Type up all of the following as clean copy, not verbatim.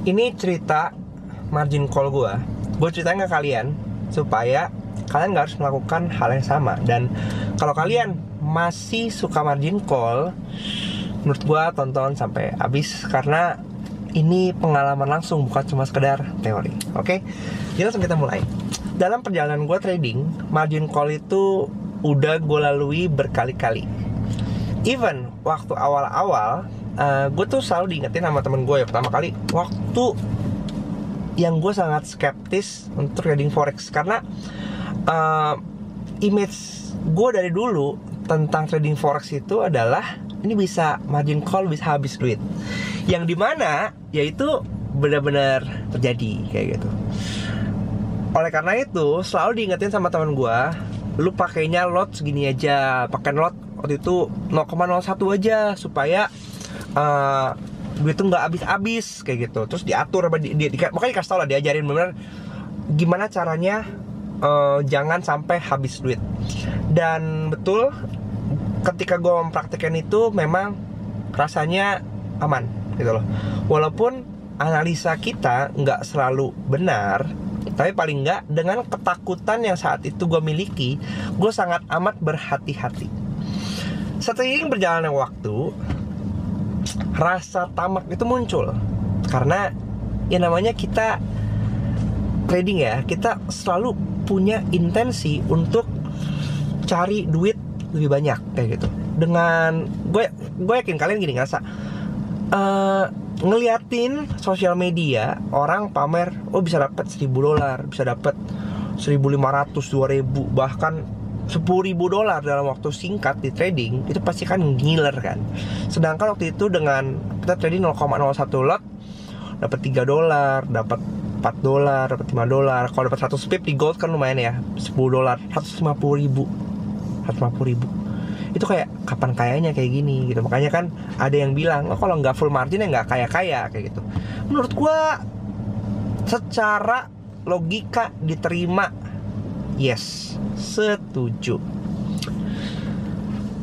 Ini cerita margin call gue ceritain ke kalian supaya kalian gak harus melakukan hal yang sama. Dan kalau kalian masih suka margin call, menurut gue tonton sampai habis, karena ini pengalaman langsung, bukan cuma sekedar teori. Oke? Jadi langsung kita mulai. Dalam perjalanan gue trading, margin call itu udah gue lalui berkali-kali. Even waktu awal-awal, gue tuh selalu diingetin sama temen gue ya, pertama kali waktu yang gue sangat skeptis untuk trading forex, karena image gue dari dulu tentang trading forex itu adalah ini bisa margin call, bisa habis duit, yang dimana yaitu benar-benar terjadi kayak gitu. Oleh karena itu selalu diingetin sama teman gue, lu pakainya lot segini aja, pakai lot waktu itu 0,01 aja supaya duit tuh nggak habis-habis kayak gitu. Terus diatur apa makanya dikasih tau lah, diajarin bener gimana caranya jangan sampai habis duit. Dan betul, ketika gue mempraktikkan itu memang rasanya aman gitu loh. Walaupun analisa kita nggak selalu benar, tapi paling nggak dengan ketakutan yang saat itu gue miliki, gue sangat amat berhati-hati. Seiring berjalannya waktu, rasa tamak itu muncul. Karena ya namanya kita trading ya, kita selalu punya intensi untuk cari duit lebih banyak kayak gitu. Dengan gue yakin kalian gini ngerasa, ngeliatin sosial media orang pamer, oh bisa dapat $1.000, bisa dapat 1.500, 2.000, bahkan $10.000 dalam waktu singkat di trading, itu pasti kan ngiler kan. Sedangkan waktu itu dengan kita trading 0,01 lot, dapat $3, dapat $4, dapat $5. Kalau dapat 100 pip di gold kan lumayan ya, $10, 150.000. Itu kayak kapan kayanya kayak gini gitu. Makanya kan ada yang bilang, oh kalau nggak full margin ya nggak kaya-kaya kayak gitu. Menurut gua secara logika diterima, yes, setuju.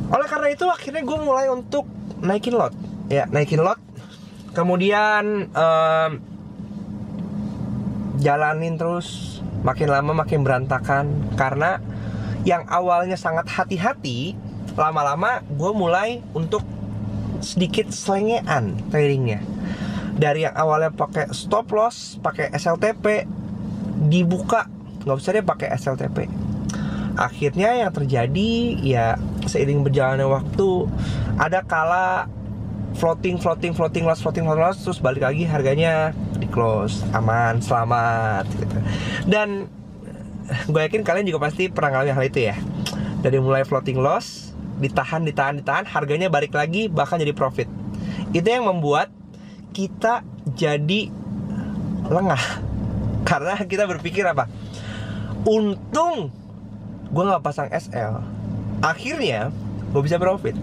Oleh karena itu akhirnya gue mulai untuk naikin lot. Kemudian jalanin terus, makin lama makin berantakan. Karena yang awalnya sangat hati-hati, lama-lama gue mulai untuk sedikit selengean tradingnya. Dari yang awalnya pakai stop loss, pakai SLTP, dibuka nggak usah deh pakai SLTP. Akhirnya yang terjadi ya, seiring berjalannya waktu, ada kala floating loss, terus balik lagi harganya di close, aman, selamat gitu. Dan gue yakin kalian juga pasti pernah ngalamin hal itu ya. Dari mulai floating loss, ditahan, harganya balik lagi, bahkan jadi profit. Itu yang membuat kita jadi lengah. Karena kita berpikir apa? Untung gue gak pasang SL, akhirnya gue bisa profit.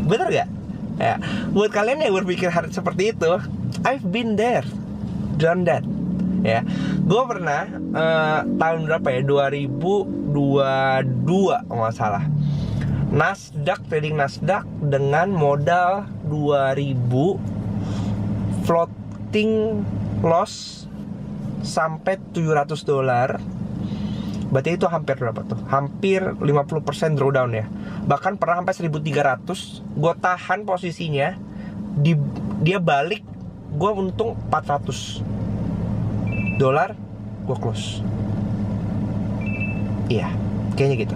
Bener gak? Ya, buat kalian yang berpikir seperti itu, I've been there, done that. Ya, gue pernah tahun berapa ya, 2022 nggak salah, trading Nasdaq dengan modal 2.000, floating loss sampai $700. Berarti itu hampir berapa tuh? Hampir 50% drawdown ya. Bahkan pernah sampai 1.300. Gue tahan posisinya, dia balik, gue untung $400, gue close. Iya, kayaknya gitu.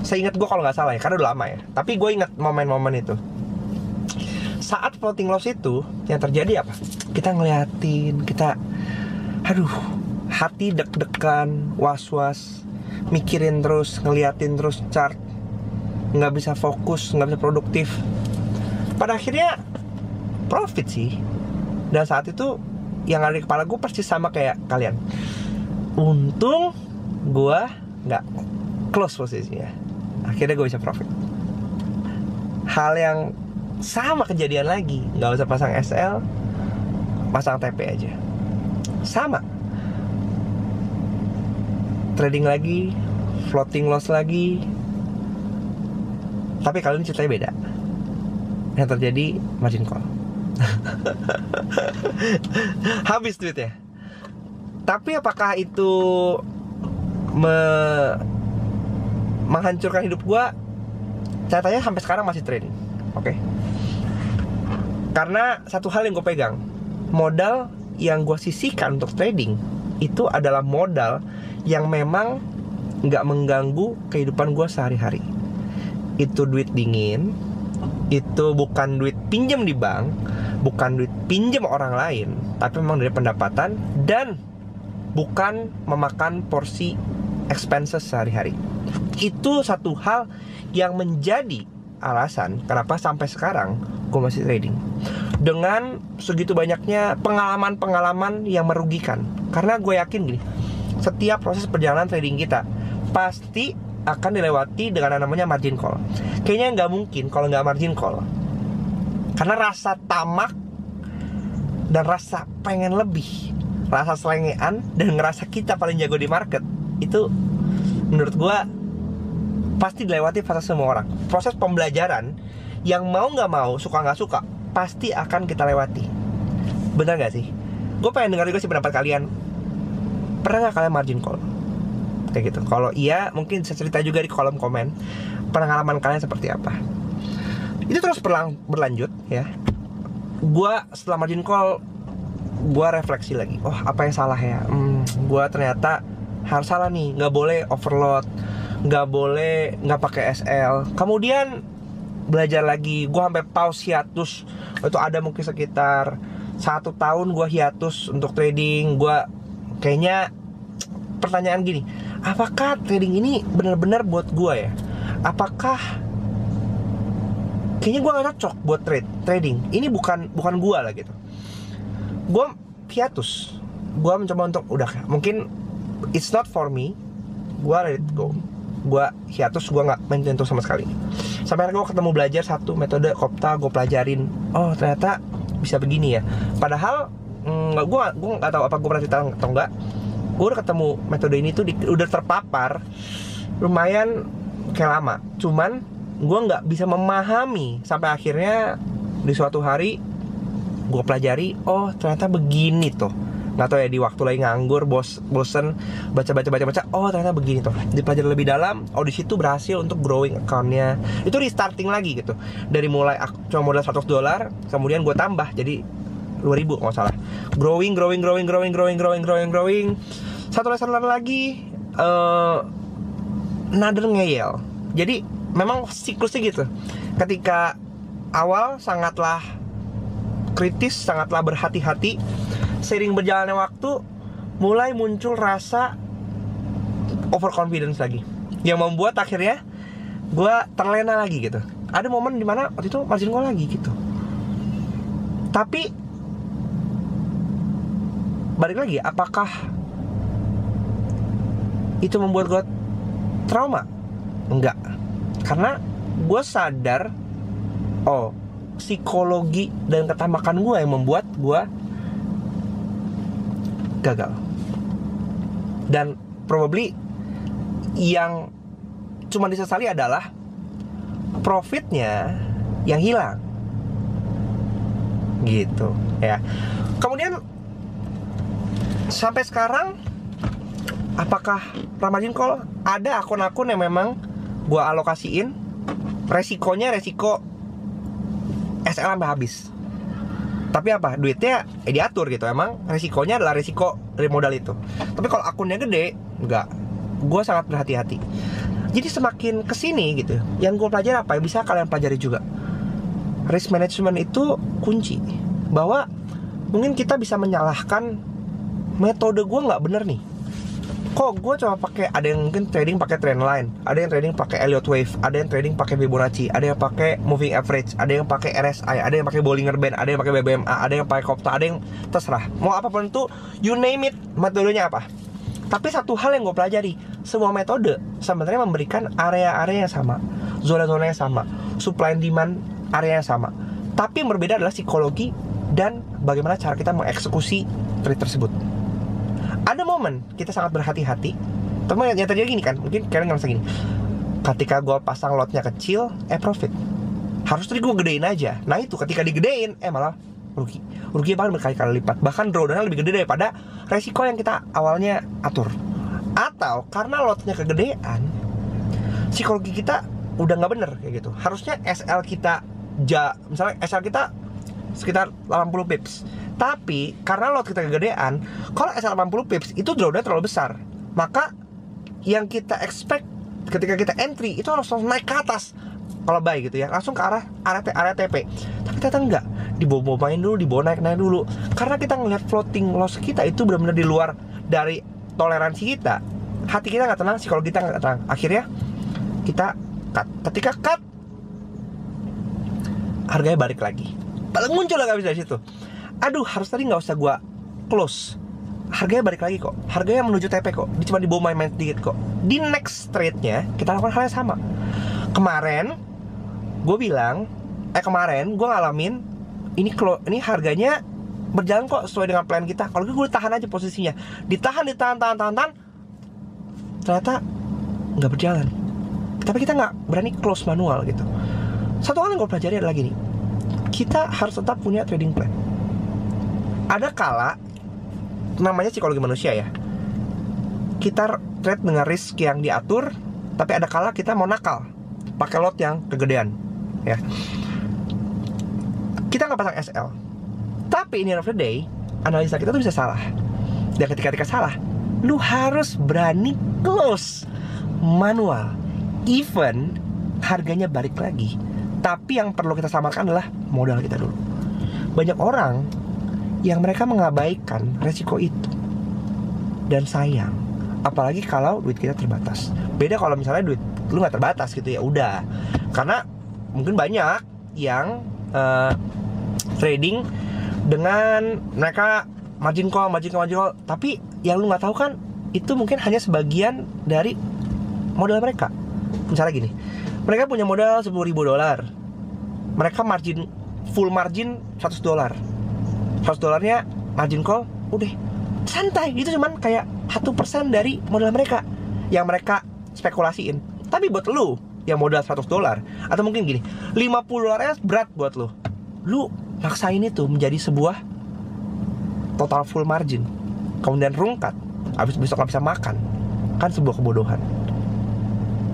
Saya ingat gue kalau nggak salah ya, karena udah lama ya. Tapi gue ingat momen-momen itu. Saat floating loss itu, yang terjadi apa? Kita ngeliatin, hati deg-degan, was-was, mikirin terus, ngeliatin terus chart, nggak bisa fokus, nggak bisa produktif. Pada akhirnya profit sih. Dan saat itu yang ada di kepala gue persis sama kayak kalian. Untung gue nggak close posisinya, akhirnya gue bisa profit. Hal yang sama kejadian lagi, nggak usah pasang SL, pasang TP aja, sama. Trading lagi, floating loss lagi. Tapi kali ini ceritanya beda. Yang terjadi margin call. Habis duitnya. Tapi apakah itu menghancurkan hidup gue? Nyatanya sampai sekarang masih trading. Oke. Karena satu hal yang gue pegang, modal yang gue sisihkan untuk trading itu adalah modal yang memang nggak mengganggu kehidupan gue sehari-hari. Itu duit dingin, itu bukan duit pinjam di bank, bukan duit pinjam orang lain, tapi memang dari pendapatan dan bukan memakan porsi expenses sehari-hari. Itu satu hal yang menjadi alasan kenapa sampai sekarang gue masih trading dengan segitu banyaknya pengalaman-pengalaman yang merugikan. Karena gue yakin gini, setiap proses perjalanan trading kita pasti akan dilewati dengan namanya margin call. Kayaknya nggak mungkin kalau nggak margin call. Karena rasa tamak dan rasa pengen lebih, rasa selengean dan ngerasa kita paling jago di market, itu menurut gue pasti dilewati pada semua orang. Proses pembelajaran yang mau nggak mau, suka nggak suka, pasti akan kita lewati. Benar nggak sih? Gue pengen dengar juga sih pendapat kalian. Pernah nggak kalian margin call? Kayak gitu. Kalau iya, mungkin bisa cerita juga di kolom komen pengalaman kalian seperti apa. Itu terus berlanjut ya. Gue setelah margin call, gue refleksi lagi. Oh, apa yang salah ya? Gue ternyata harus salah nih. Nggak boleh overload, nggak boleh nggak pakai SL. Kemudian belajar lagi. Gue sampai pause hiatus. Itu ada mungkin sekitar 1 tahun gue hiatus untuk trading. Gue kayaknya pertanyaan gini, apakah trading ini benar-benar buat gue ya? Apakah kayaknya gue gak cocok buat trading. Ini bukan gue lah gitu. Gue hiatus. Gue mencoba untuk udah mungkin it's not for me. Gue let it go. Gue hiatus, gue gak main itu sama sekali. Sampai akhirnya gue ketemu belajar satu metode Kopta. Gue pelajarin. Oh ternyata bisa begini ya. Padahal gue gak tahu apa gue pernah cerita atau enggak. Gue udah ketemu metode ini tuh udah terpapar lumayan kayak lama. Cuman gue nggak bisa memahami sampai akhirnya di suatu hari gue pelajari. Oh ternyata begini tuh. Nggak tahu ya, di waktu lagi nganggur, bosen baca. Oh ternyata begini tuh. Dipelajari lebih dalam. Oh di situ berhasil untuk growing accountnya. Itu restarting lagi gitu. Dari mulai cuma modal $100, kemudian gue tambah jadi 2.000 nggak salah. Growing. Satu lesson lagi, another ngeyel. Jadi memang siklusnya gitu. Ketika awal sangatlah kritis, sangatlah berhati-hati. Seiring berjalannya waktu, mulai muncul rasa overconfidence lagi, yang membuat akhirnya gue terlena lagi gitu. Ada momen dimana waktu itu margin call lagi gitu. Tapi balik lagi, apakah itu membuat gue trauma? Enggak. Karena gue sadar, oh psikologi dan ketamakan gue yang membuat gue gagal. Dan probably yang cuma disesali adalah profitnya yang hilang gitu ya. Kemudian sampai sekarang, apakah margin call? Ada akun-akun yang memang gue alokasiin, resikonya resiko SL sampai habis. Tapi apa? Duitnya diatur gitu. Emang resikonya adalah resiko dari modal itu. Tapi kalau akunnya gede, enggak. Gue sangat berhati-hati. Jadi semakin kesini gitu, yang gue pelajari apa? Yang bisa kalian pelajari juga. Risk management itu kunci. Bahwa mungkin kita bisa menyalahkan metode gue nggak bener nih. Kok gue cuma pakai, ada yang mungkin trading pakai trend line, ada yang trading pakai Elliott Wave, ada yang trading pakai Fibonacci, ada yang pakai moving average, ada yang pakai RSI, ada yang pakai Bollinger Band, ada yang pakai BBMA, ada yang pakai Kopta, ada yang terserah. Mau apapun itu, you name it, metodenya apa. Tapi satu hal yang gue pelajari, semua metode sebenarnya memberikan area-area yang sama, zona-zona yang sama, supply and demand area yang sama. Tapi yang berbeda adalah psikologi dan bagaimana cara kita mengeksekusi trade tersebut. Ada momen kita sangat berhati-hati. Teman yang terjadi gini kan, mungkin kalian ngerasa gini, ketika gue pasang lotnya kecil, profit. Harus tadi gue gedein aja. Nah itu ketika digedein, malah rugi bahkan berkali-kali lipat, bahkan drawdownnya lebih gede daripada resiko yang kita awalnya atur. Atau karena lotnya kegedean, psikologi kita udah nggak bener kayak gitu. Harusnya SL kita misalnya SL kita sekitar 80 pips, tapi karena lot kita kegedean, kalau SL 80 pips itu drawdownnya terlalu besar, maka yang kita expect ketika kita entry itu langsung naik ke atas kalau buy gitu ya, langsung ke area TP. Tapi ternyata enggak, dibawa-bawain dulu, dibawa naik dulu. Karena kita ngelihat floating loss kita itu benar-benar di luar dari toleransi kita, hati kita nggak tenang, psikologi kita nggak tenang. Akhirnya kita cut. Ketika cut, harganya balik lagi. Paling muncul nggak bisa dari situ. Aduh, harus tadi nggak usah gua close. Harganya balik lagi kok. Harganya menuju TP kok. Cuma dibawa main-main sedikit kok. Di next trade-nya kita lakukan hal yang sama. Kemarin gue ngalamin ini harganya berjalan kok sesuai dengan plan kita. Kalau gue tahan aja posisinya, ditahan, ternyata nggak berjalan. Tapi kita nggak berani close manual gitu. Satu hal yang gue pelajari adalah gini, kita harus tetap punya trading plan. Ada kala, namanya psikologi manusia ya, kita trade dengan risk yang diatur, tapi ada kala kita mau nakal, pakai lot yang kegedean ya. Kita nggak pasang SL, tapi in the end of the day analisa kita tuh bisa salah. Dan ketika salah, lu harus berani close manual, even harganya balik lagi. Tapi yang perlu kita samarkan adalah modal kita dulu. Banyak orang yang mereka mengabaikan resiko itu, dan sayang, apalagi kalau duit kita terbatas. Beda kalau misalnya duit lu nggak terbatas gitu, ya udah. Karena mungkin banyak yang trading dengan mereka margin call, tapi yang lu nggak tahu kan itu mungkin hanya sebagian dari modal mereka. Misalnya gini, mereka punya modal $10.000, mereka full margin $100, $100 margin call, udah santai. Itu cuman kayak 1% dari modal mereka yang mereka spekulasiin. Tapi buat lu yang modal $100, atau mungkin gini, $50 berat buat lu, lu maksain itu menjadi sebuah total full margin, kemudian rungkat, habis besok gak bisa makan, kan sebuah kebodohan.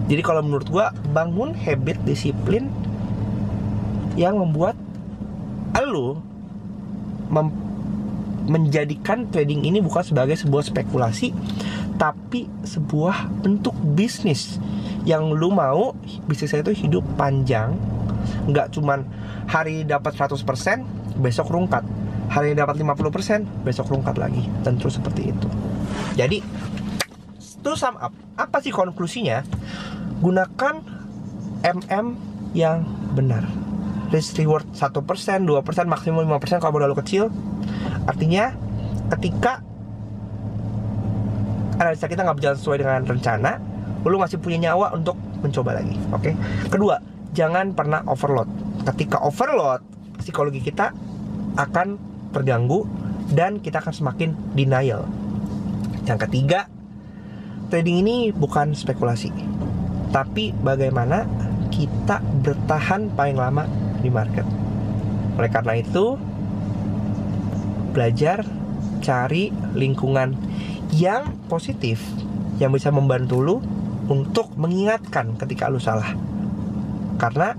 Jadi kalau menurut gua, bangun habit disiplin yang membuat lu menjadikan trading ini bukan sebagai sebuah spekulasi, tapi sebuah bentuk bisnis yang lu mau bisnisnya itu hidup panjang. Nggak cuman hari dapat 100%, besok rungkat, hari dapat 50%, besok rungkat lagi, dan terus seperti itu. Jadi to sum up, apa sih konklusinya? Gunakan yang benar. Risk reward 1%, 2%, maksimum 5% kalau modal lu kecil. Artinya ketika analisa kita nggak berjalan sesuai dengan rencana, lu masih punya nyawa untuk mencoba lagi. Oke? Kedua, jangan pernah overload. Ketika overload, psikologi kita akan terganggu dan kita akan semakin denial. Yang ketiga, trading ini bukan spekulasi, tapi bagaimana kita bertahan paling lama di market. Oleh karena itu, belajar cari lingkungan yang positif yang bisa membantu lu untuk mengingatkan ketika lu salah. Karena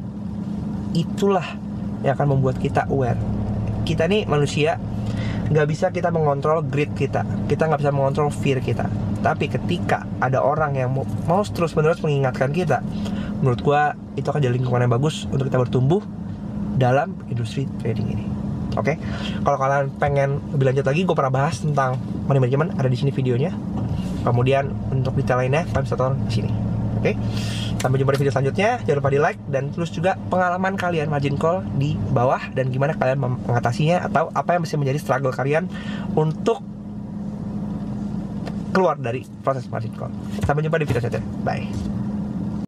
itulah yang akan membuat kita aware. Kita nih manusia, nggak bisa kita mengontrol greed kita nggak bisa mengontrol fear kita. Tapi ketika ada orang yang mau terus-menerus mengingatkan kita, menurut gua itu akan jadi lingkungan yang bagus untuk kita bertumbuh dalam industri trading ini. Oke? Kalau kalian pengen lebih lanjut lagi, gue pernah bahas tentang money management, ada di sini videonya. Kemudian untuk detail lainnya kalian bisa tonton di sini. Oke? Sampai jumpa di video selanjutnya. Jangan lupa di like dan tulis juga pengalaman kalian margin call di bawah dan gimana kalian mengatasinya, atau apa yang bisa menjadi struggle kalian untuk keluar dari proses margin call. Sampai jumpa di video selanjutnya. Bye.